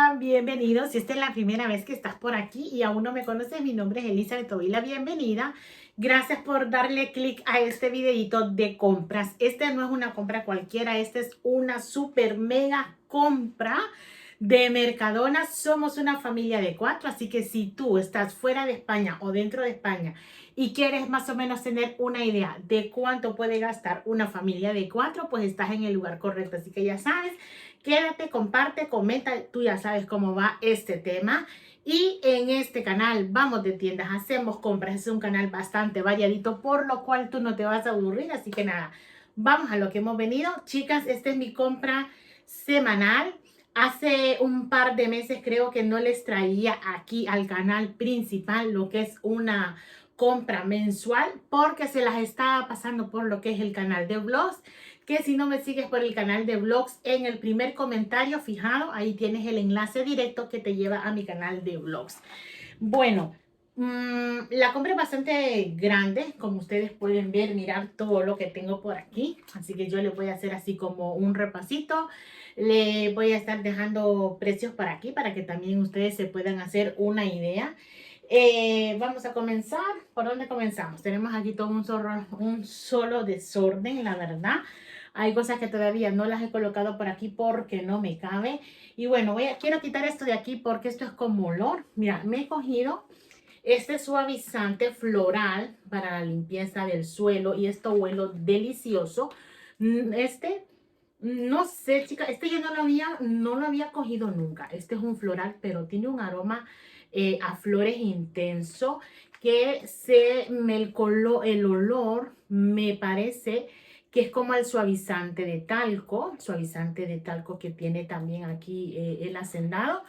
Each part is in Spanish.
Hola, bienvenidos. Si esta es la primera vez que estás por aquí y aún no me conoces, mi nombre es Elizabeth Tovila, bienvenida. Gracias por darle clic a este videito de compras. Este no es una compra cualquiera, esta es una super mega compra de Mercadona. Somos una familia de 4, así que si tú estás fuera de España o dentro de España y quieres más o menos tener una idea de cuánto puede gastar una familia de 4, pues estás en el lugar correcto. Así que ya sabes, quédate, comparte, comenta, tú ya sabes cómo va este tema. Y en este canal vamos de tiendas, hacemos compras, es un canal bastante variadito, por lo cual tú no te vas a aburrir. Así que nada, vamos a lo que hemos venido. Chicas, esta es mi compra semanal. Hace un par de meses creo que no les traía aquí al canal principal lo que es una compra mensual, porque se las estaba pasando por lo que es el canal de vlogs, que si no me sigues por el canal de vlogs, en el primer comentario fijado, ahí tienes el enlace directo que te lleva a mi canal de vlogs. Bueno, la compra es bastante grande, como ustedes pueden ver, mirar todo lo que tengo por aquí, así que yo les voy a hacer así como un repasito. Le voy a estar dejando precios para aquí para que también ustedes se puedan hacer una idea. Vamos a comenzar. ¿Por dónde comenzamos? Tenemos aquí todo un solo desorden, la verdad. Hay cosas que todavía no las he colocado por aquí porque no me cabe. Y bueno, quiero quitar esto de aquí porque esto es como olor. Mira, me he cogido este suavizante floral para la limpieza del suelo y esto huele delicioso. Este, no sé, chica, este yo no lo había cogido nunca. Este es un floral, pero tiene un aroma a flores intenso que el olor me parece que es como el suavizante de talco que tiene también aquí el hacendado,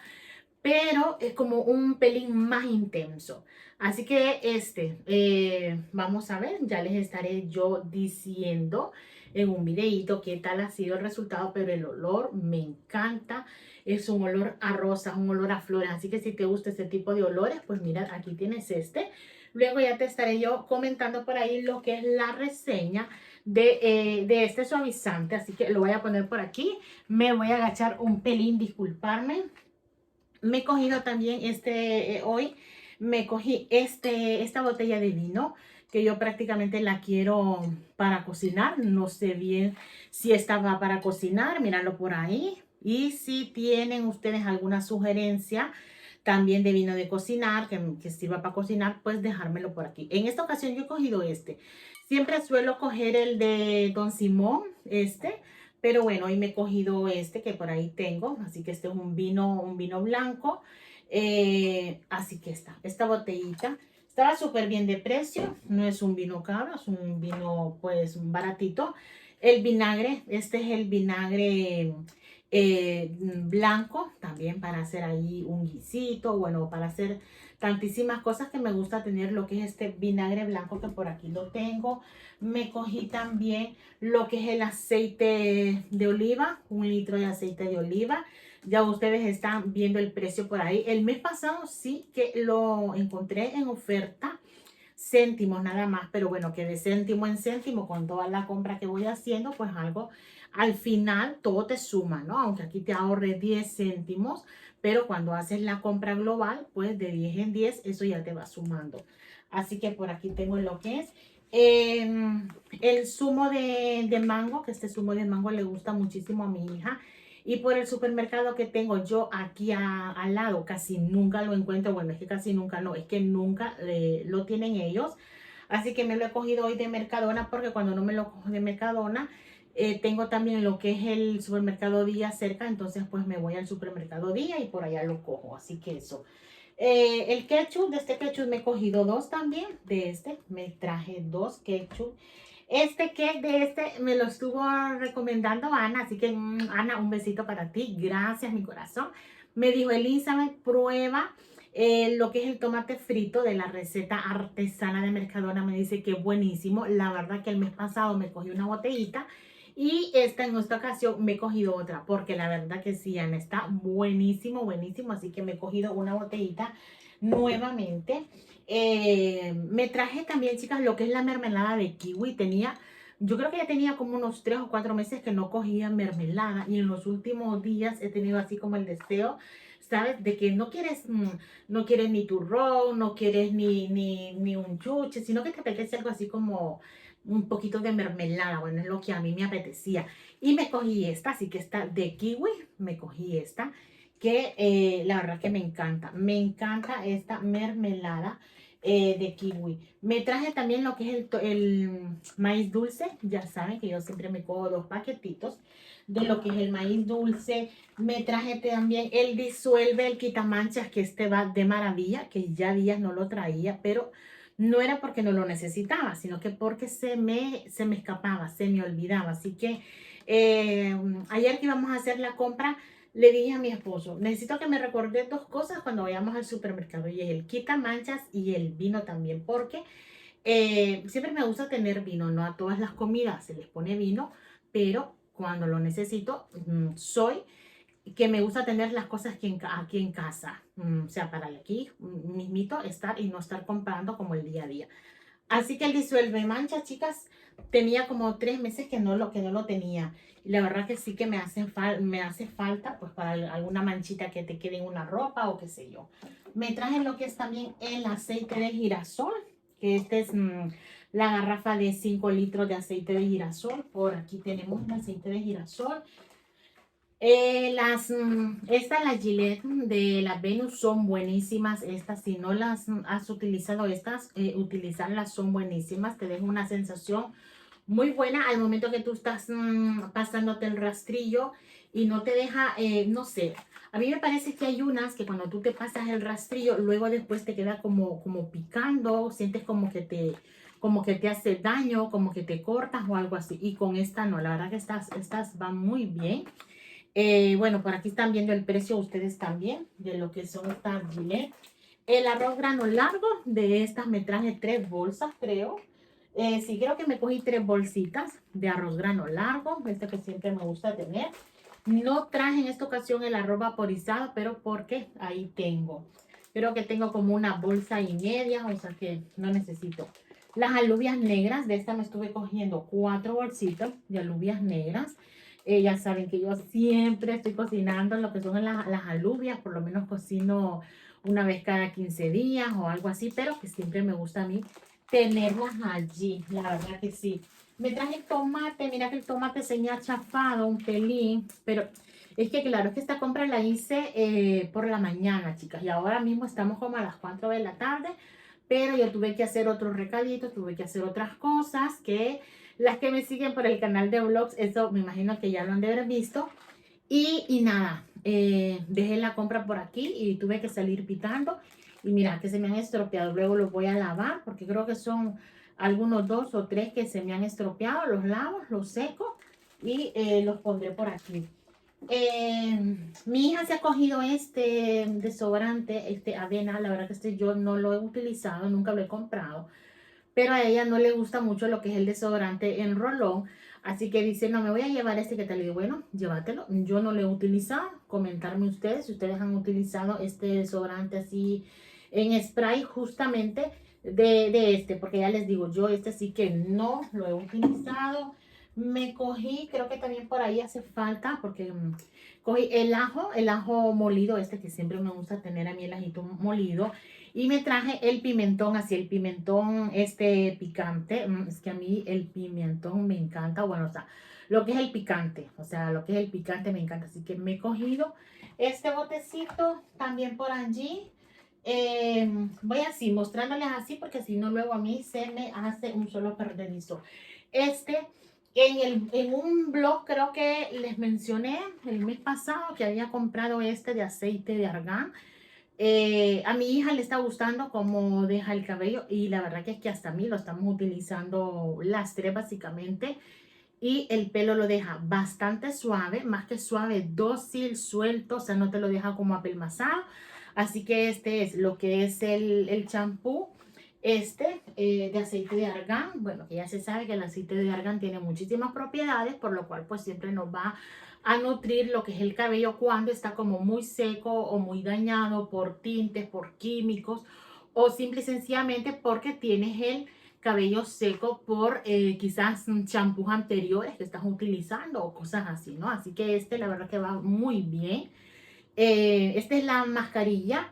pero es como un pelín más intenso. Así que vamos a ver, ya les estaré yo diciendo en un videito qué tal ha sido el resultado, pero el olor me encanta. Es un olor a rosas, un olor a flores, así que si te gusta este tipo de olores, pues mira, aquí tienes este. Luego ya te estaré yo comentando por ahí lo que es la reseña de este suavizante, así que lo voy a poner por aquí. Me voy a agachar un pelín, disculparme. Me he cogido también hoy me cogí esta botella de vino que yo prácticamente la quiero para cocinar. No sé bien si esta va para cocinar, míralo por ahí. Y si tienen ustedes alguna sugerencia también de vino de cocinar, que sirva para cocinar, pues dejármelo por aquí. En esta ocasión yo he cogido este. Siempre suelo coger el de Don Simón, pero bueno, hoy me he cogido este que por ahí tengo. Así que este es un vino blanco. Así que esta botellita estaba súper bien de precio. No es un vino caro, es un vino pues baratito. El vinagre, este es el vinagre blanco, también para hacer ahí un guisito, bueno, para hacer tantísimas cosas que me gusta tener lo que es este vinagre blanco que por aquí lo tengo. Me cogí también lo que es el aceite de oliva, 1 litro de aceite de oliva. Ya ustedes están viendo el precio por ahí. El mes pasado sí que lo encontré en oferta, céntimos nada más, pero bueno, que de céntimo en céntimo con toda la compra que voy haciendo, pues algo, al final todo te suma, ¿no? Aunque aquí te ahorre 10 céntimos, pero cuando haces la compra global, pues de 10 en 10, eso ya te va sumando. Así que por aquí tengo lo que es el zumo de mango, que este zumo de mango le gusta muchísimo a mi hija. Y por el supermercado que tengo yo aquí al lado, casi nunca lo encuentro. Bueno, es que casi nunca no, es que nunca lo tienen ellos. Así que me lo he cogido hoy de Mercadona, porque cuando no me lo cojo de Mercadona, tengo también lo que es el supermercado Día cerca. Entonces pues me voy al supermercado Día y por allá lo cojo. Así que eso. El ketchup, de este ketchup me he cogido 2 también. De este me traje 2 ketchup. Este cake de me lo estuvo recomendando Ana, así que Ana, un besito para ti, gracias mi corazón. Me dijo Elizabeth, prueba lo que es el tomate frito de la receta artesana de Mercadona, me dice que buenísimo. La verdad que el mes pasado me cogí una botellita y en esta ocasión me he cogido otra, porque la verdad que sí, Ana, está buenísimo, buenísimo, así que me he cogido una botellita nuevamente. Me traje también, chicas, lo que es la mermelada de kiwi. Yo creo que ya tenía como unos 3 o 4 meses que no cogía mermelada y en los últimos días he tenido así como el deseo. ¿sabes? De que no quieres, no quieres ni turrón, no quieres ni un chuche, sino que te apetece algo así como un poquito de mermelada. Bueno, es lo que a mí me apetecía. Y me cogí esta, así que esta de kiwi, me cogí esta, que la verdad que me encanta. Me encanta esta mermelada de kiwi. Me traje también lo que es el maíz dulce. Ya saben que yo siempre me cojo 2 paquetitos de lo que es el maíz dulce. Me traje también el disuelve, el quitamanchas, que este va de maravilla, que ya días no lo traía, pero no era porque no lo necesitaba, sino que porque se me escapaba, se me olvidaba. Así que ayer que íbamos a hacer la compra, le dije a mi esposo, necesito que me recorde 2 cosas cuando vayamos al supermercado, y es el quitamanchas y el vino también, porque siempre me gusta tener vino, no a todas las comidas se les pone vino, pero cuando lo necesito, soy que me gusta tener las cosas aquí en casa, o sea, para aquí mismito estar y no estar comprando como el día a día. Así que el disuelve mancha, chicas, tenía como 3 meses que no lo tenía. Y la verdad que sí que me hace falta, pues para alguna manchita que te quede en una ropa o qué sé yo. Me traje lo que es también el aceite de girasol, que este es la garrafa de 5 litros de aceite de girasol. Por aquí tenemos el aceite de girasol. Las Gillette de la Venus son buenísimas. Estas, si no las has utilizado, utilizarlas son buenísimas. Te deja una sensación muy buena al momento que tú estás pasándote el rastrillo y no te deja, no sé. A mí me parece que hay unas que cuando tú te pasas el rastrillo, luego después te queda como picando, sientes como que te hace daño, como que te cortas o algo así. Y con esta no, la verdad que estas van muy bien. Bueno, por aquí están viendo el precio ustedes también de lo que son estas Gillette. El arroz grano largo de estas me traje 3 bolsas, creo. Sí, creo que me cogí 3 bolsitas de arroz grano largo, este que siempre me gusta tener. No traje en esta ocasión el arroz vaporizado, pero porque ahí tengo. Creo que tengo como una bolsa y media, o sea que no necesito. Las alubias negras, de esta me estuve cogiendo 4 bolsitas de alubias negras. Ya saben que yo siempre estoy cocinando lo que son las alubias, por lo menos cocino una vez cada 15 días o algo así, pero que siempre me gusta a mí tenerlas allí, la verdad que sí. Me traje el tomate, mira que el tomate se me ha chafado un pelín, pero es que claro, es que esta compra la hice por la mañana, chicas, y ahora mismo estamos como a las 4 de la tarde, pero yo tuve que hacer otros recaditos, tuve que hacer otras cosas que las que me siguen por el canal de vlogs, eso me imagino que ya lo han de haber visto. Y nada, dejé la compra por aquí y tuve que salir pitando. Y mira, que se me han estropeado. Luego los voy a lavar porque creo que son algunos 2 o 3 que se me han estropeado. Los lavo, los seco y los pondré por aquí. Mi hija se ha cogido este desodorante, este avena. La verdad que este yo no lo he utilizado, nunca lo he comprado, pero a ella no le gusta mucho lo que es el desodorante en rolón. Así que dice, no, me voy a llevar este, que tal. Le digo, bueno, llévatelo. Yo no lo he utilizado. Comentarme ustedes si ustedes han utilizado este desodorante así en spray, justamente de este, porque ya les digo, yo este sí que no lo he utilizado. Me cogí, creo que también por ahí hace falta, porque cogí el ajo molido, este que siempre me gusta tener a mí, el ajito molido. Y me traje el pimentón, así el pimentón este picante. Es que a mí el pimentón me encanta. Bueno, o sea, lo que es el picante. O sea, lo que es el picante me encanta. Así que me he cogido este botecito también por allí. Voy así, mostrándoles así, porque si no luego a mí se me hace un solo perdedizo. En un blog creo que les mencioné el mes pasado que había comprado este de aceite de argán. A mi hija le está gustando cómo deja el cabello y la verdad que es que hasta a mí lo estamos utilizando las 3 básicamente, y el pelo lo deja bastante suave, más que suave, dócil, suelto, o sea, no te lo deja como apelmazado. Así que este es lo que es el champú de aceite de argán. Bueno, que ya se sabe que el aceite de argán tiene muchísimas propiedades, por lo cual pues siempre nos va a nutrir lo que es el cabello cuando está como muy seco o muy dañado por tintes, por químicos, o simple y sencillamente porque tienes el cabello seco por quizás champús anteriores que estás utilizando o cosas así, ¿no? Así que la verdad que va muy bien. Esta es la mascarilla.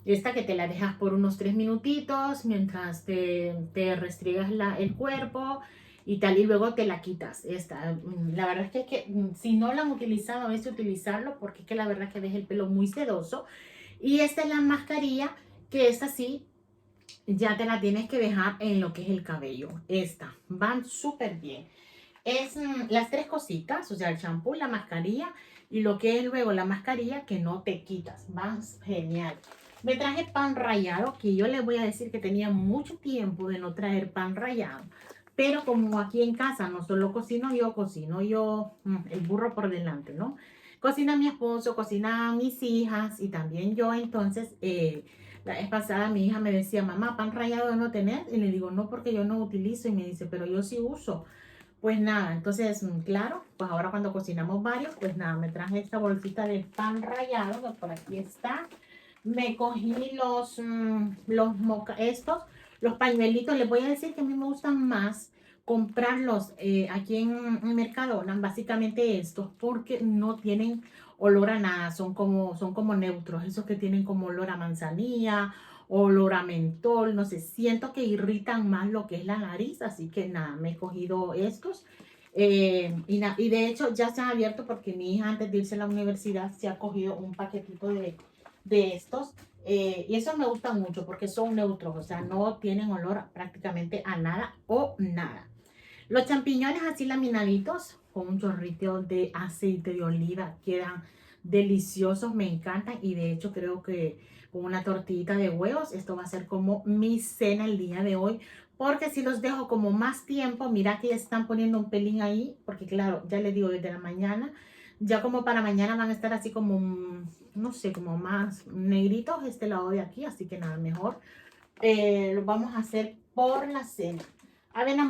Esta que te la dejas por unos 3 minutitos mientras te restriegas el cuerpo y tal, y luego te la quitas. Esta, la verdad es que si no la han utilizado, es utilizarlo porque es que la verdad es que deja el pelo muy sedoso. Y esta es la mascarilla que es así, ya te la tienes que dejar en lo que es el cabello. Esta, van súper bien. Es las tres cositas, o sea, el champú, la mascarilla y lo que es luego la mascarilla que no te quitas. Van genial. Me traje pan rallado, que yo les voy a decir que tenía mucho tiempo de no traer pan rallado. Pero como aquí en casa no solo cocino yo el burro por delante, ¿no? Cocina mi esposo, cocina mis hijas y también yo. Entonces, la vez pasada mi hija me decía, mamá, pan rallado no tenés. Y le digo, no, porque yo no utilizo. Y me dice, pero yo sí uso. Pues nada, entonces, claro, pues ahora cuando cocinamos varios, pues nada, me traje esta bolsita de pan rallado, que por aquí está. Me cogí los pañuelitos. Les voy a decir que a mí me gustan más comprarlos aquí en Mercadona, básicamente estos, porque no tienen olor a nada, son como neutros, esos que tienen como olor a manzanilla, olor a mentol, no sé, siento que irritan más lo que es la nariz, así que nada, me he cogido estos. Y de hecho ya se han abierto porque mi hija antes de irse a la universidad se ha cogido un paquetito de estos. Y eso me gusta mucho porque son neutros, o sea, no tienen olor prácticamente a nada o nada. Los champiñones así laminaditos con un chorrito de aceite de oliva quedan deliciosos, me encantan y de hecho creo que con una tortillita de huevos esto va a ser como mi cena el día de hoy, porque si los dejo como más tiempo, mira que ya están poniendo un pelín ahí, porque claro, ya les digo desde la mañana, ya como para mañana van a estar así como, no sé, como más negritos este lado de aquí, así que nada, mejor lo vamos a hacer por la cena. Avena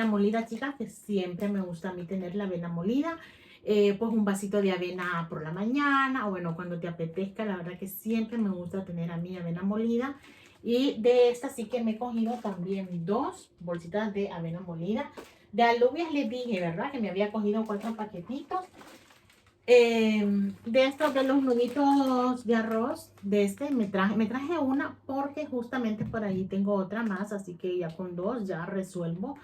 molida, chicas, que siempre me gusta a mí tener la avena molida. Pues un vasito de avena por la mañana, o bueno, cuando te apetezca, la verdad que siempre me gusta tener a mí avena molida. Y de esta sí que me he cogido también 2 bolsitas de avena molida. De alubias les dije, ¿verdad? Que me había cogido 4 paquetitos. De estos, de los nuditos de arroz, de este me traje una porque justamente por ahí tengo otra más, así que ya con 2 ya resuelvo.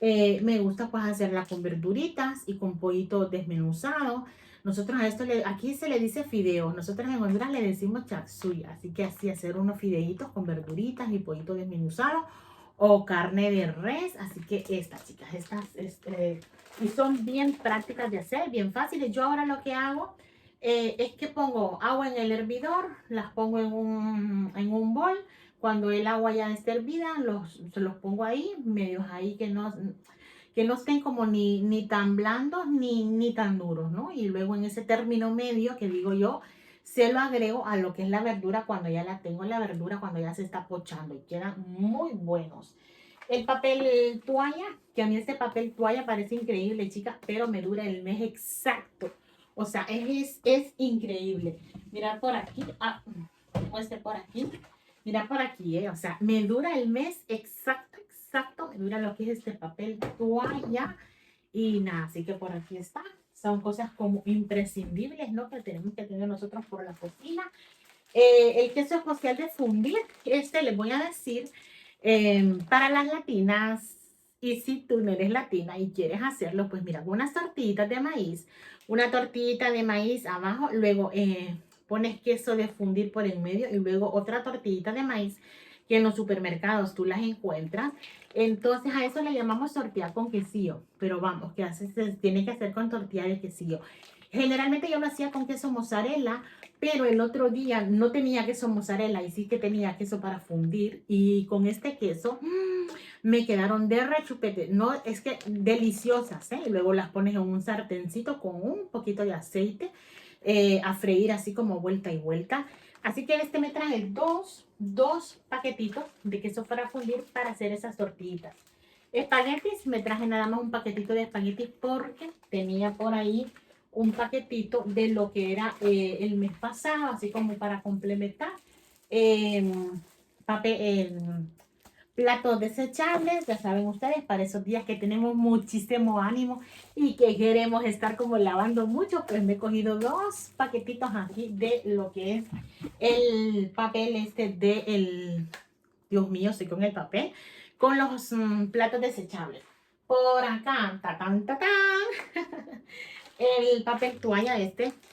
Me gusta pues hacerla con verduritas y con pollito desmenuzado. Nosotros a esto, aquí se le dice fideo, nosotros en Honduras le decimos chapsuy, así que así hacer unos fideitos con verduritas y pollito desmenuzado o carne de res, así que estas chicas, y son bien prácticas de hacer, bien fáciles. Yo ahora lo que hago es que pongo agua en el hervidor, las pongo en un bol. Cuando el agua ya esté hervida, se los pongo ahí, medios ahí que no estén como ni tan blandos ni tan duros, ¿no? Y luego en ese término medio que digo yo, se lo agrego a lo que es la verdura cuando ya la tengo en la verdura, cuando ya se está pochando y quedan muy buenos. El papel toalla, que a mí este papel toalla parece increíble, chicas, pero me dura el mes exacto. O sea, es increíble. Mirad por aquí, tengo este por aquí. Mira por aquí, o sea, me dura el mes exacto, me dura lo que es este papel toalla. Y nada, así que por aquí está. Son cosas como imprescindibles, ¿no? Que tenemos que tener nosotros por la cocina. El queso especial de fundir, les voy a decir, para las latinas, y si tú no eres latina y quieres hacerlo, pues mira, unas tortillitas de maíz, una tortillita de maíz abajo, luego pones queso de fundir por en medio y luego otra tortillita de maíz que en los supermercados tú las encuentras. Entonces a eso le llamamos tortilla con quesillo, pero vamos, que se tiene que hacer con tortilla de quesillo. Generalmente yo lo hacía con queso mozzarella, pero el otro día no tenía queso mozzarella y sí que tenía queso para fundir. Y con este queso me quedaron de rechupete. No, es que deliciosas, ¿eh? Y luego las pones en un sartencito con un poquito de aceite a freír así como vuelta y vuelta. Así que me traje dos paquetitos de queso para fundir para hacer esas tortillitas. Espaguetis, me traje nada más un paquetito de espaguetis porque tenía por ahí un paquetito de lo que era el mes pasado, así como para complementar. Papel, platos desechables, ya saben ustedes, para esos días que tenemos muchísimo ánimo y que queremos estar como lavando mucho, pues me he cogido 2 paquetitos aquí de lo que es el papel de el, Dios mío, estoy con el papel, con los platos desechables. Por acá, tatán, tatán, el papel toalla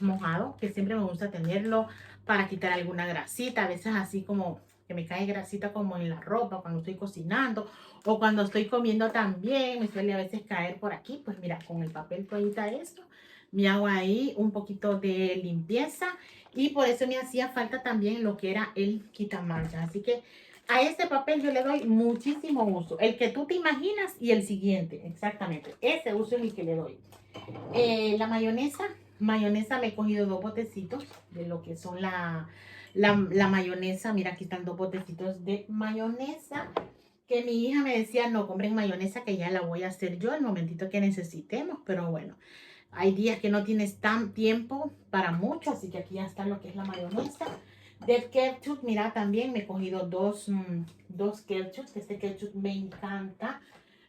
mojado, que siempre me gusta tenerlo para quitar alguna grasita, a veces así como que me cae grasita como en la ropa cuando estoy cocinando o cuando estoy comiendo también, me suele a veces caer por aquí, pues mira, con el papel toallita me hago ahí un poquito de limpieza y por eso me hacía falta también lo que era el quitamanchas, así que a este papel yo le doy muchísimo uso, el que tú te imaginas y el siguiente, exactamente, ese uso es el que le doy. La mayonesa me he cogido 2 botecitos de lo que son la mayonesa. Mira, aquí están 2 botecitos de mayonesa. Que mi hija me decía, no compren mayonesa, que ya la voy a hacer yo el momentito que necesitemos. Pero bueno, hay días que no tienes tan tiempo para mucho, así que aquí ya está lo que es la mayonesa. De ketchup, mira, también me he cogido dos ketchup. Este ketchup me encanta.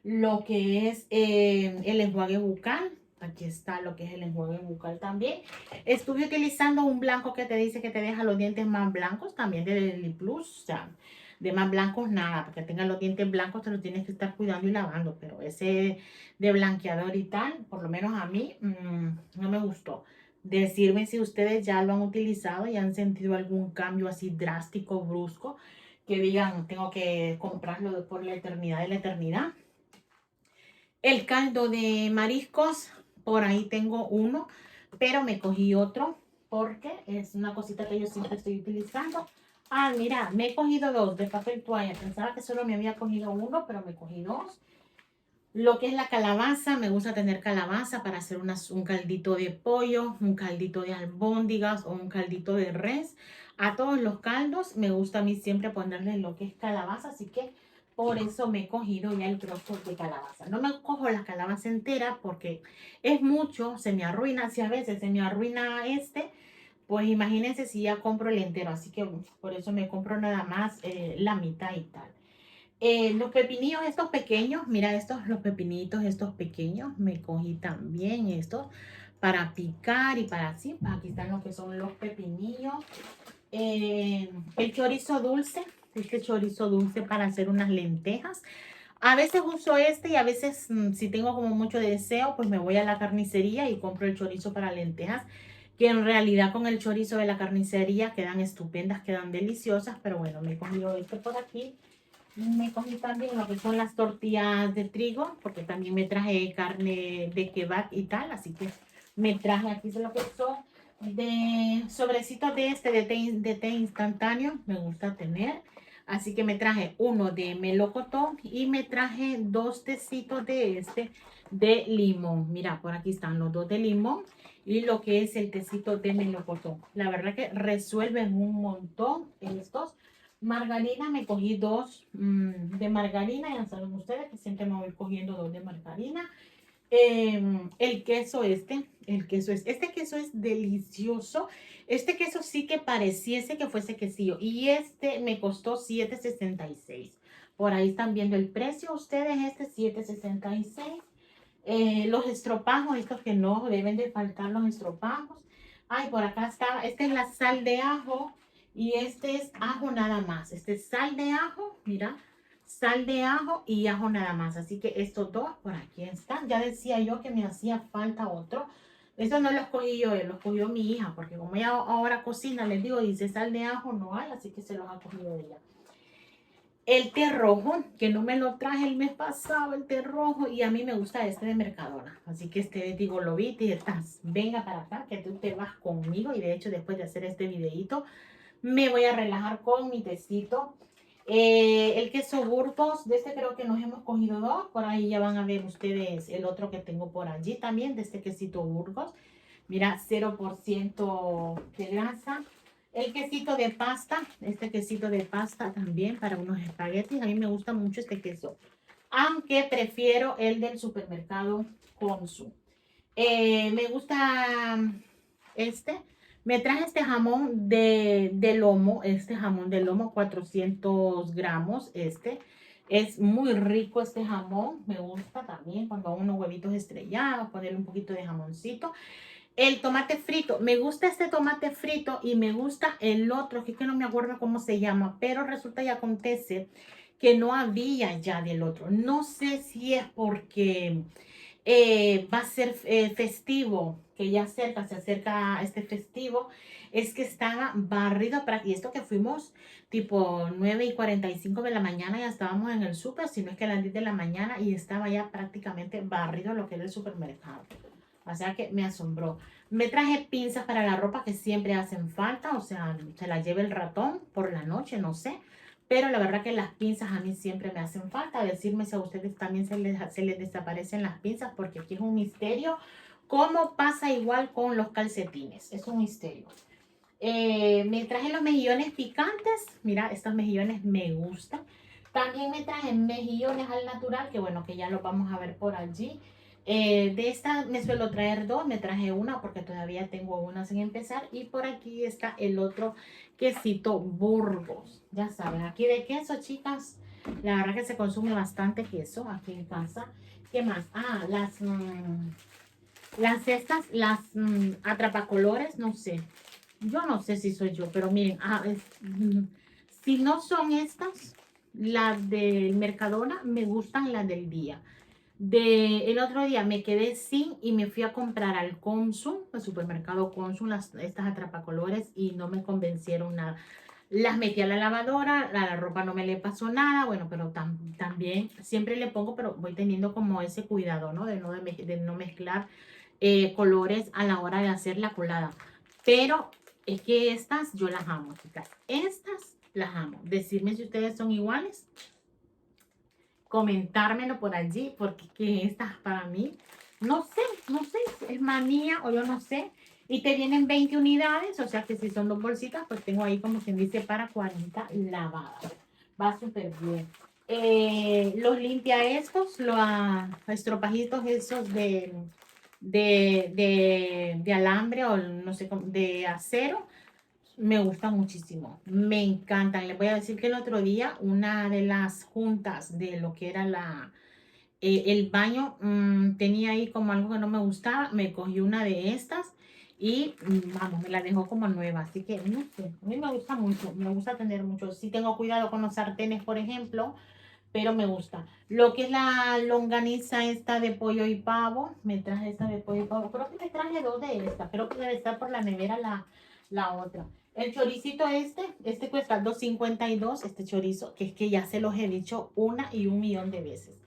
Lo que es el enjuague bucal. Aquí está lo que es el enjuague bucal también. Estuve utilizando un blanco que te dice que te deja los dientes más blancos, también de Lily Plus. O sea, de más blancos nada, porque tengan los dientes blancos te los tienes que estar cuidando y lavando. Pero ese de blanqueador y tal, por lo menos a mí, no me gustó. Decirme si ustedes ya lo han utilizado y han sentido algún cambio así drástico, brusco, que digan, tengo que comprarlo por la eternidad de la eternidad. El caldo de mariscos, por ahí tengo uno, pero me cogí otro porque es una cosita que yo siempre estoy utilizando. Ah, mira, me he cogido 2 de papel toalla. Pensaba que solo me había cogido uno, pero me cogí 2. Lo que es la calabaza, me gusta tener calabaza para hacer un caldito de pollo, un caldito de albóndigas o un caldito de res. A todos los caldos me gusta a mí siempre ponerle lo que es calabaza, así que por eso me he cogido ya el trozo de calabaza. No me cojo la calabaza entera porque es mucho, se me arruina. Si a veces se me arruina pues imagínense si ya compro el entero, así que por eso me compro nada más la mitad y tal. Los pepinillos estos pequeños, mira los pepinitos estos pequeños, me cogí también estos para picar y para así. Aquí están lo que son los pepinillos. El chorizo dulce, este chorizo dulce para hacer unas lentejas. A veces uso y a veces si tengo como mucho deseo, pues me voy a la carnicería y compro el chorizo para lentejas, que en realidad con el chorizo de la carnicería quedan estupendas, quedan deliciosas, pero bueno, me he cogido este por aquí. Me cogí también lo que son las tortillas de trigo, porque también me traje carne de kebab y tal, así que me traje aquí lo que son de sobrecitos de té instantáneo, me gusta tener. Así que me traje uno de melocotón y me traje 2 tecitos de limón. Mira, por aquí están los 2 de limón y lo que es el tecito de melocotón. La verdad que resuelven un montón estos. Margarina, me cogí 2 de margarina, ya saben ustedes que siempre me voy cogiendo 2 de margarina. El queso este queso es delicioso. Este queso sí que pareciese que fuese quesillo y este me costó 7.66. Por ahí están viendo el precio ustedes, 7.66. Los estropajos, estos que no deben de faltar los estropajos. Ay, por acá está, esta es la sal de ajo y este es ajo nada más. Este es sal de ajo, mira, sal de ajo y ajo nada más. Así que estos 2 por aquí están. Ya decía yo que me hacía falta otro. Estos no los cogí yo, los cogió mi hija, porque como ella ahora cocina, les digo, dice sal de ajo no hay, así que se los ha cogido ella. El té rojo, que no me lo traje el mes pasado, el té rojo, y a mí me gusta este de Mercadona. Así que digo, lo vi, y estás, venga para acá, que tú te vas conmigo. Y de hecho, después de hacer este videito, me voy a relajar con mi tecito. El queso Burgos, de este creo que nos hemos cogido 2. Por ahí ya van a ver ustedes el otro que tengo por allí también, de este quesito Burgos. Mira, 0% de grasa. El quesito de pasta, este quesito de pasta también para unos espaguetis. A mí me gusta mucho este queso, aunque prefiero el del supermercado Consum. Me gusta este. Me traje este jamón de lomo, 400 gramos, Es muy rico este jamón, me gusta también cuando hago unos huevitos estrellados, ponerle un poquito de jamoncito. El tomate frito, me gusta este tomate frito y me gusta el otro, que no me acuerdo cómo se llama, pero resulta y acontece que no había ya del otro. No sé si es porque va a ser festivo, que ya cerca, se acerca este festivo, es que estaba barrido para, y esto que fuimos tipo 9:45 de la mañana, ya estábamos en el súper, si no es que a las 10 de la mañana y estaba ya prácticamente barrido lo que era el supermercado. O sea que me asombró. Me traje pinzas para la ropa que siempre hacen falta, o sea, se las lleva el ratón por la noche, no sé. Pero la verdad que las pinzas a mí siempre me hacen falta. Decirme si a ustedes también se les desaparecen las pinzas, porque aquí es un misterio. ¿Cómo pasa igual con los calcetines? Es un misterio. Me traje los mejillones picantes. Mira, estos mejillones me gustan. También me traje mejillones al natural, que bueno, que ya los vamos a ver por allí. De esta me suelo traer dos, me traje una porque todavía tengo una sin empezar. Y por aquí está el otro quesito Burgos. Ya saben, aquí de queso, chicas. La verdad que se consume bastante queso aquí en casa. ¿Qué más? Ah, las atrapacolores, no sé. Yo no sé si soy yo, pero miren, si no son estas, las del Mercadona, me gustan las del día. El otro día me quedé sin y me fui a comprar al Consum, al supermercado Consum, estas atrapacolores y no me convencieron nada. Las metí a la lavadora, a la ropa no me le pasó nada, bueno, pero también siempre le pongo, pero voy teniendo como ese cuidado, ¿no? De no mezclar colores a la hora de hacer la colada. Pero es que estas yo las amo, chicas. Estas las amo. Decirme si ustedes son iguales, comentármelo por allí, porque que estas para mí, no sé, es manía o yo no sé. Y te vienen 20 unidades, o sea que si son dos bolsitas, pues tengo ahí como quien dice para 40 lavadas. Va súper bien. Los limpia estos, los estropajitos esos de alambre o no sé, de acero, me gusta muchísimo, me encantan. Les voy a decir que el otro día una de las juntas de lo que era el baño tenía ahí como algo que no me gustaba, me cogí una de estas y vamos, me la dejó como nueva. Así que no sé, a mí me gusta mucho, me gusta tener mucho. Sí tengo cuidado con los sartenes, por ejemplo, pero me gusta. Lo que es la longaniza esta de pollo y pavo, me traje esta de pollo y pavo. Creo que me traje dos de estas, creo que debe estar por la nevera la otra. El choricito este cuesta 2.52, este chorizo, que es que ya se los he dicho una y un millón de veces.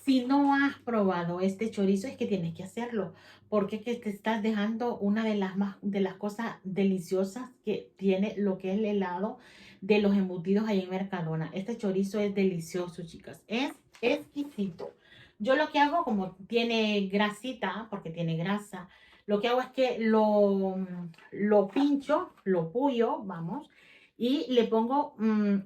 Si no has probado este chorizo, es que tienes que hacerlo, porque es que te estás dejando una de las cosas deliciosas que tiene lo que es el helado de los embutidos ahí en Mercadona. Este chorizo es delicioso, chicas. Es exquisito. Yo lo que hago, como tiene grasita, porque tiene grasa, lo que hago es que lo pincho, lo puyo, vamos, y le pongo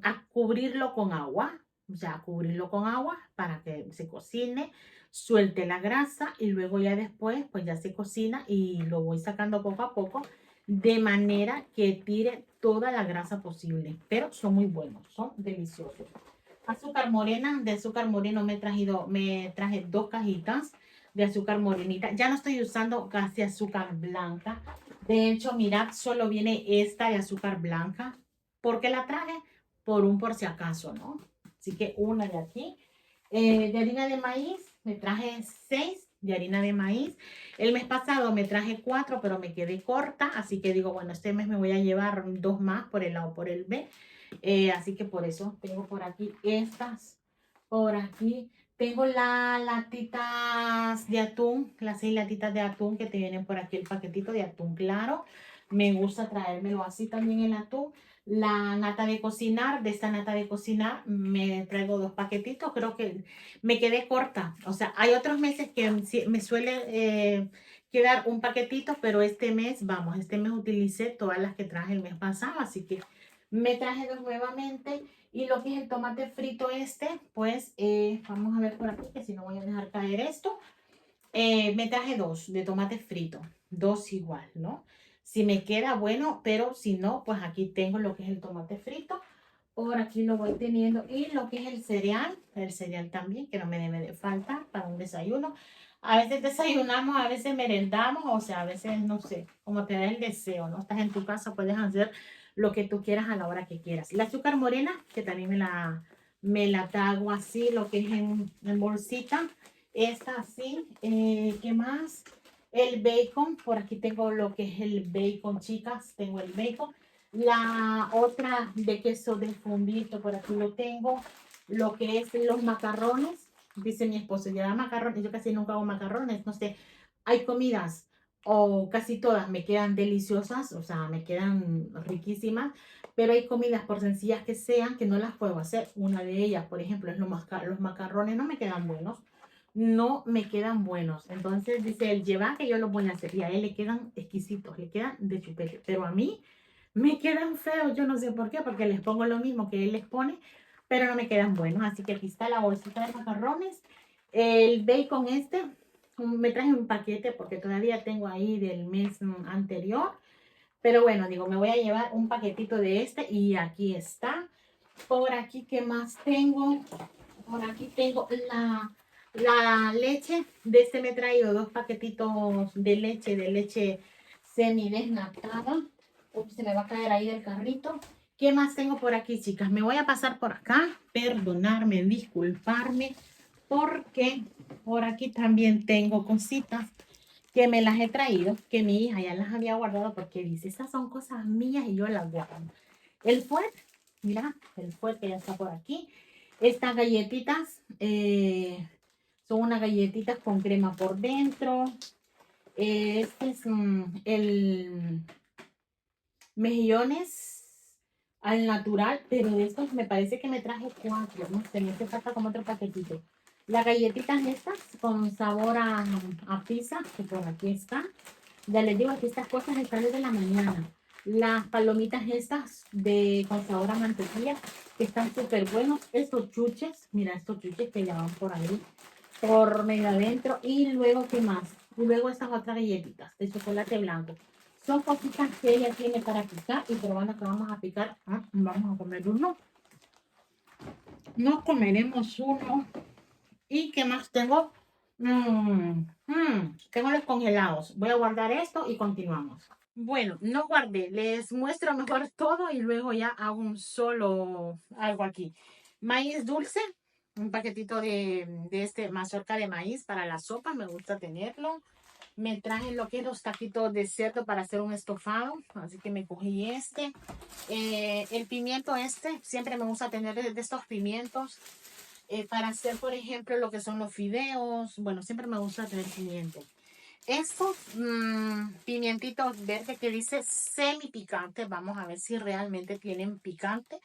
a cubrirlo con agua, o sea, cubrirlo con agua para que se cocine, suelte la grasa y luego ya después, pues ya se cocina y lo voy sacando poco a poco de manera que tire toda la grasa posible. Pero son muy buenos, son deliciosos. Azúcar morena, de azúcar moreno me traje 2 cajitas de azúcar morenita. Ya no estoy usando casi azúcar blanca. De hecho, mirad, solo viene esta de azúcar blanca. ¿Por qué la traje? Por si acaso, ¿no? Así que una de aquí. De harina de maíz, me traje 6 de harina de maíz. El mes pasado me traje 4, pero me quedé corta. Así que digo, bueno, este mes me voy a llevar 2 más por el A o por el B. Así que por eso tengo por aquí estas. Por aquí tengo las latitas de atún, las 6 latitas de atún que te vienen por aquí, el paquetito de atún claro. Me gusta traérmelo así también el atún. La nata de cocinar, de esta nata de cocinar, me traigo 2 paquetitos. Creo que me quedé corta. O sea, hay otros meses que me suele quedar un paquetito, pero este mes utilicé todas las que traje el mes pasado. Así que me traje 2 nuevamente. Y lo que es el tomate frito pues vamos a ver por aquí, que si no voy a dejar caer esto. Me traje 2 de tomate frito, 2 igual, ¿no? Si me queda bueno, pero si no, pues aquí tengo lo que es el tomate frito Por aquí lo voy teniendo. Y lo que es el cereal también, que no me debe de faltar para un desayuno. A veces desayunamos, a veces merendamos, o sea, a veces, no sé, como te da el deseo, ¿no? Estás en tu casa, puedes hacer lo que tú quieras a la hora que quieras. La azúcar morena, que también me la tago así, lo que es en bolsita. Esta así. ¿Qué más? El bacon, por aquí tengo lo que es el bacon, chicas, tengo el bacon. La otra de queso de fondito, por aquí lo tengo. Lo que es los macarrones, dice mi esposo, lleva macarrones. Yo casi nunca hago macarrones, no sé. Hay comidas, o casi todas me quedan deliciosas, o sea, me quedan riquísimas. Pero hay comidas, por sencillas que sean, que no las puedo hacer. Una de ellas, por ejemplo, es los macarrones, no me quedan buenos. No me quedan buenos. Entonces dice él, lleva que yo los voy a hacer. Y a él le quedan exquisitos, le quedan de chupete. Pero a mí me quedan feos, yo no sé por qué, porque les pongo lo mismo que él les pone, pero no me quedan buenos. Así que aquí está la bolsita de macarrones. El bacon este, me traje un paquete porque todavía tengo ahí del mes anterior. Pero bueno, digo, me voy a llevar un paquetito de este y aquí está. Por aquí, ¿qué más tengo? Por aquí tengo la leche. De este me he traído dos paquetitos de leche semi desnatada. Ups, se me va a caer ahí del carrito. ¿Qué más tengo por aquí, chicas? Me voy a pasar por acá. Perdonarme, disculparme, porque por aquí también tengo cositas que me las he traído, que mi hija ya las había guardado porque dice, esas son cosas mías y yo las guardo. El fuet, mira, el fuet que ya está por aquí. Estas galletitas son unas galletitas con crema por dentro. Este es el mejillones al natural, pero de estos me parece que me traje 4, no sé, me hace falta como otro paquetito. Las galletitas estas con sabor a pizza, que por aquí están. Ya les digo que estas cosas están desde la mañana. Las palomitas estas con sabor a mantequilla, que están súper buenos. Estos chuches, mira estos chuches que ya van por ahí, por medio adentro. Y luego, ¿qué más? Y luego estas otras galletitas de chocolate blanco. Son cositas que ella tiene para picar y probando que vamos a picar. Vamos a comer uno. Nos comeremos uno. ¿Y qué más tengo? Tengo los congelados. Voy a guardar esto y continuamos. Bueno, no guardé. Les muestro mejor todo y luego ya hago un solo algo aquí. Maíz dulce. Un paquetito de este mazorca de maíz para la sopa. Me gusta tenerlo. Me traje lo que es los taquitos de cerdo para hacer un estofado. Así que me cogí este. El pimiento este. Siempre me gusta tener de estos pimientos para hacer, por ejemplo, lo que son los fideos. Bueno, siempre me gusta tener pimiento. Estos pimientitos verdes que dice semi picante, vamos a ver si realmente tienen picante.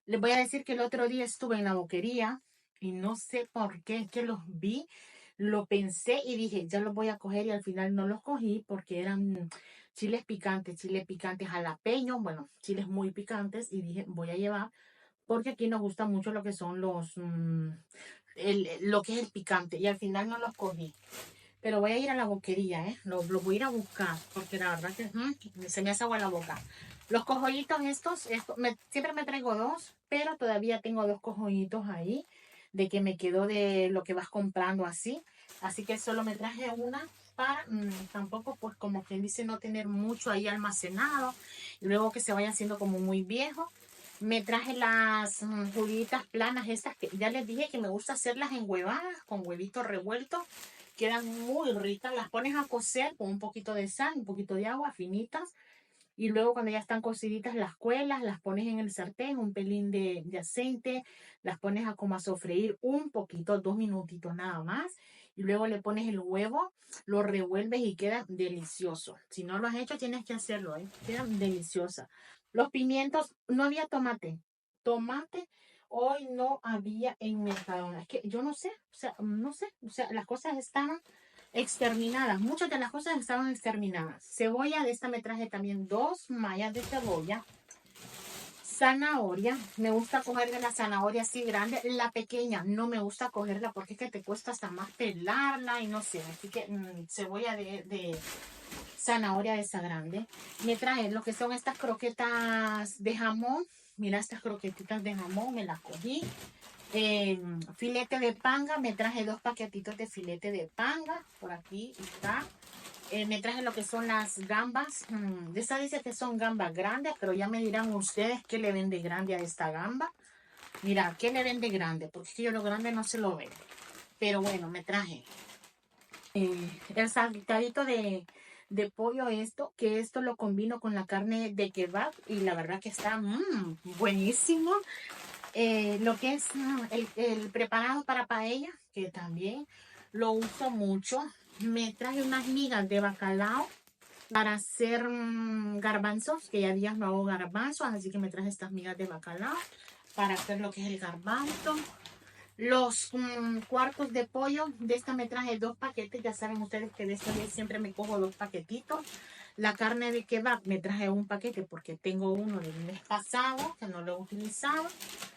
Les voy a decir que el otro día estuve en la boquería y no sé por qué, es que los vi, lo pensé y dije, ya los voy a coger y al final no los cogí porque eran chiles picantes jalapeños, bueno, chiles muy picantes y dije, voy a llevar porque aquí nos gusta mucho lo que son lo que es el picante y al final no los cogí. Pero voy a ir a la boquería, ¿eh? Lo voy a ir a buscar porque la verdad que se me hace agua la boca. Los cojollitos siempre me traigo dos, pero todavía tengo dos cojollitos ahí de que me quedó de lo que vas comprando así. Así que solo me traje una para tampoco, pues como quien dice, no tener mucho ahí almacenado. Y luego que se vaya haciendo como muy viejo. Me traje las juguitas planas estas que ya les dije que me gusta hacerlas en huevadas con huevito revuelto. Quedan muy ricas. Las pones a cocer con un poquito de sal, un poquito de agua, finitas. Y luego cuando ya están cociditas las cuelas, las pones en el sartén, un pelín de aceite, las pones a como a sofreír un poquito, 2 minutitos nada más. Y luego le pones el huevo, lo revuelves y queda delicioso. Si no lo has hecho, tienes que hacerlo, ¿eh? Quedan deliciosas. Los pimientos, no había tomate. Tomate hoy no había en Mercadona. Es que yo no sé, o sea, no sé, o sea, las cosas estaban exterminadas. Muchas de las cosas estaban exterminadas. Cebolla, de esta me traje también 2 mallas de cebolla. Zanahoria, me gusta coger de la zanahoria así grande. La pequeña no me gusta cogerla porque es que te cuesta hasta más pelarla y no sé. Así que cebolla de zanahoria de esa grande. Me traje lo que son estas croquetas de jamón. Mira estas croquetitas de jamón, me las cogí. Filete de panga, me traje 2 paquetitos de filete de panga. Por aquí está. Me traje lo que son las gambas. De esta dice que son gambas grandes, pero ya me dirán ustedes qué le ven de grande a esta gamba. Mira, ¿qué le ven de grande? Porque yo lo grande no se lo veo. Pero bueno, me traje el saltadito de pollo que esto lo combino con la carne de kebab y la verdad que está buenísimo. Lo que es el preparado para paella, que también lo uso mucho. Me traje unas migas de bacalao para hacer garbanzos, que ya días no hago garbanzos, así que me traje estas migas de bacalao para hacer lo que es el garbanzo. Los cuartos de pollo, de esta me traje 2 paquetes, ya saben ustedes que de esta vez siempre me cojo 2 paquetitos. La carne de kebab me traje un paquete porque tengo uno del mes pasado que no lo he utilizado.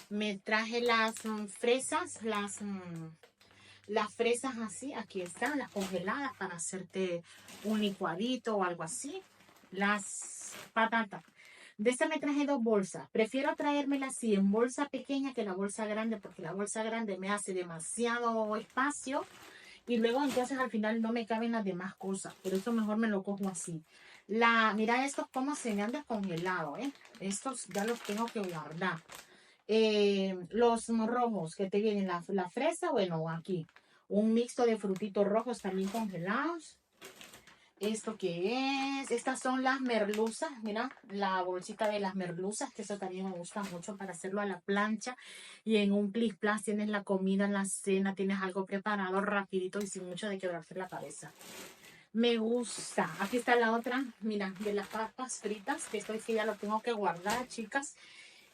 Me traje las fresas, las fresas así, aquí están, las congeladas para hacerte un licuadito o algo así. Las patatas. De esta me traje 2 bolsas. Prefiero traérmela así en bolsa pequeña que la bolsa grande porque la bolsa grande me hace demasiado espacio y luego entonces al final no me caben las demás cosas. Por eso mejor me lo cojo así. Mira estos como se me han descongelado, ¿eh? Estos ya los tengo que guardar. Los rojos que te vienen, la fresa, bueno, aquí. Un mixto de frutitos rojos también congelados. ¿Esto qué es? Estas son las merluzas, mira, la bolsita de las merluzas, que eso también me gusta mucho para hacerlo a la plancha. Y en un plis plas tienes la comida, en la cena, tienes algo preparado rapidito y sin mucho de quebrarse la cabeza. Me gusta. Aquí está la otra, mira, de las papas fritas, que esto sí ya lo tengo que guardar, chicas.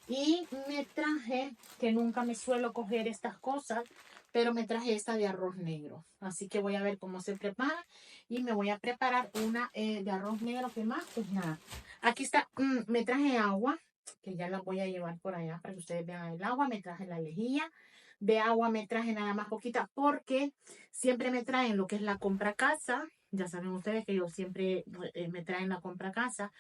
Y me traje, que nunca me suelo coger estas cosas, pero me traje esta de arroz negro. Así que voy a ver cómo se prepara. Y me voy a preparar una de arroz negro. ¿Qué más? Pues nada. Aquí está, me traje agua, que ya la voy a llevar por allá para que ustedes vean el agua. Me traje la lejía. De agua me traje nada más poquita porque siempre me traen lo que es la compra casa. Ya saben ustedes que yo siempre me traen la compra casa,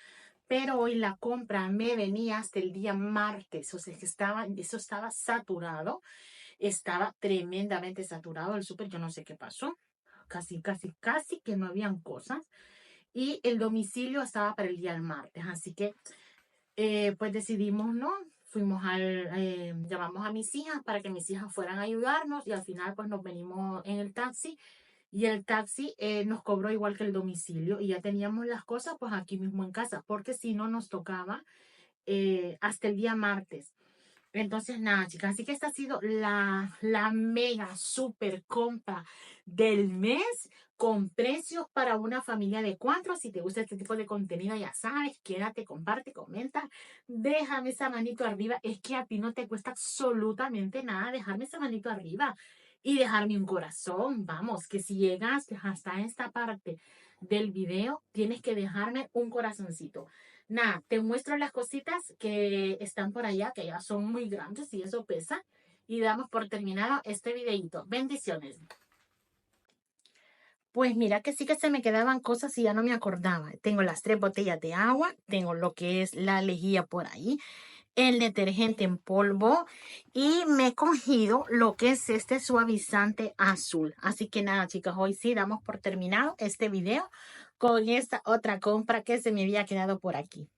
pero hoy la compra me venía hasta el día martes, o sea que eso estaba saturado, estaba tremendamente saturado el súper, yo no sé qué pasó, casi que no habían cosas, y el domicilio estaba para el día del martes, así que pues decidimos, ¿no? Llamamos a mis hijas para que mis hijas fueran a ayudarnos y al final pues nos venimos en el taxi y el taxi nos cobró igual que el domicilio y ya teníamos las cosas pues aquí mismo en casa, porque si no nos tocaba hasta el día martes. Entonces, nada, chicas, así que esta ha sido la mega super compra del mes con precios para una familia de 4. Si te gusta este tipo de contenido, ya sabes, quédate, comparte, comenta, déjame esa manito arriba. Es que a ti no te cuesta absolutamente nada dejarme esa manito arriba y dejarme un corazón. Vamos, que si llegaste hasta esta parte del video, tienes que dejarme un corazoncito. Nada, te muestro las cositas que están por allá, que ya son muy grandes y eso pesa. Y damos por terminado este videito. Bendiciones. Pues mira que sí que se me quedaban cosas y ya no me acordaba. Tengo las 3 botellas de agua, tengo lo que es la lejía por ahí, el detergente en polvo y me he cogido lo que es este suavizante azul. Así que nada, chicas, hoy sí damos por terminado este video con esta otra compra que se me había quedado por aquí.